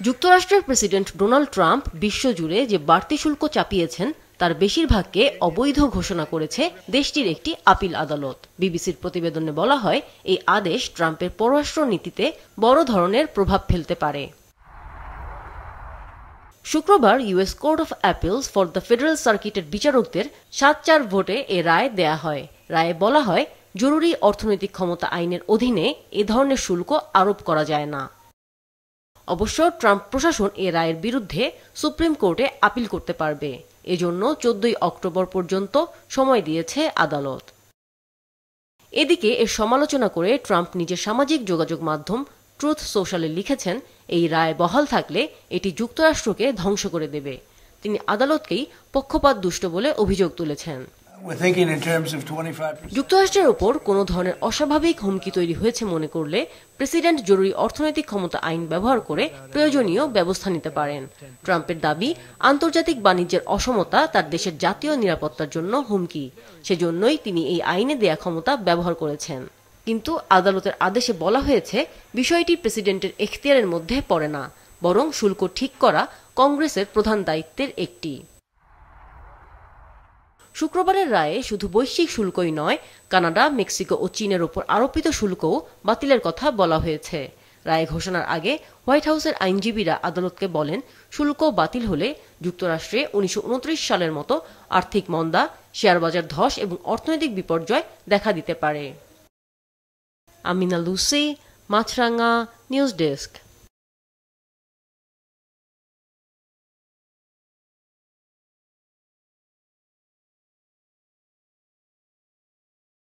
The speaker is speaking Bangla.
যুক্তরাষ্ট্রের প্রেসিডেন্ট ডোনাল্ড ট্রাম্প বিশ্বজুড়ে যে বাড়তি শুল্ক চাপিয়েছেন তার বেশিরভাগকে অবৈধ ঘোষণা করেছে দেশটির একটি আপিল আদালত। বিবিসির প্রতিবেদনে বলা হয়, এই আদেশ ট্রাম্পের পররাষ্ট্র নীতিতে বড় ধরনের প্রভাব ফেলতে পারে। শুক্রবার US court of appeals for the federal সার্কিটের বিচারকদের ৭-৪ ভোটে এ রায় দেয়া হয়। রায়ে বলা হয়, জরুরি অর্থনৈতিক ক্ষমতা আইনের অধীনে এ ধরনের শুল্ক আরোপ করা যায় না। অবশ্য ট্রাম্প প্রশাসন এ রায়ের বিরুদ্ধে সুপ্রিম কোর্টে আপিল করতে পারবে। এজন্য ১৪ অক্টোবর পর্যন্ত সময় দিয়েছে আদালত। এদিকে এর সমালোচনা করে ট্রাম্প নিজের সামাজিক যোগাযোগ মাধ্যম ট্রুথ সোশ্যালে লিখেছেন, এই রায় বহাল থাকলে এটি যুক্তরাষ্ট্রকে ধ্বংস করে দেবে। তিনি আদালতকেই পক্ষপাত দুষ্ট বলে অভিযোগ তুলেছেন। যুক্তরাষ্ট্রের ওপর কোনো ধরনের অস্বাভাবিক হুমকি তৈরি হয়েছে মনে করলে প্রেসিডেন্ট জরুরি অর্থনৈতিক ক্ষমতা আইন ব্যবহার করে প্রয়োজনীয় ব্যবস্থা নিতে পারেন। ট্রাম্পের দাবি, আন্তর্জাতিক বাণিজ্যের অসমতা তার দেশের জাতীয় নিরাপত্তার জন্য হুমকি, সেজন্যই তিনি এই আইনে দেয়া ক্ষমতা ব্যবহার করেছেন। কিন্তু আদালতের আদেশে বলা হয়েছে, বিষয়টি প্রেসিডেন্টের এখতিয়ারের মধ্যে পড়ে না, বরং শুল্ক ঠিক করা কংগ্রেসের প্রধান দায়িত্বের একটি। শুক্রবারের রায়ে শুধু বৈশ্বিক শুল্কই নয়, কানাডা, মেক্সিকো ও চীনের ওপর আরোপিত শুল্কও বাতিলের কথা বলা হয়েছে। রায় ঘোষণার আগে হোয়াইট হাউসের আইনজীবীরা আদালতকে বলেন, শুল্ক বাতিল হলে যুক্তরাষ্ট্রে ১৯২৯ সালের মতো আর্থিক মন্দা, শেয়ারবাজার ধস এবং অর্থনৈতিক বিপর্যয় দেখা দিতে পারে। আমিনা লুসি, মাছরাঙা, নিউজ ডেস্ক।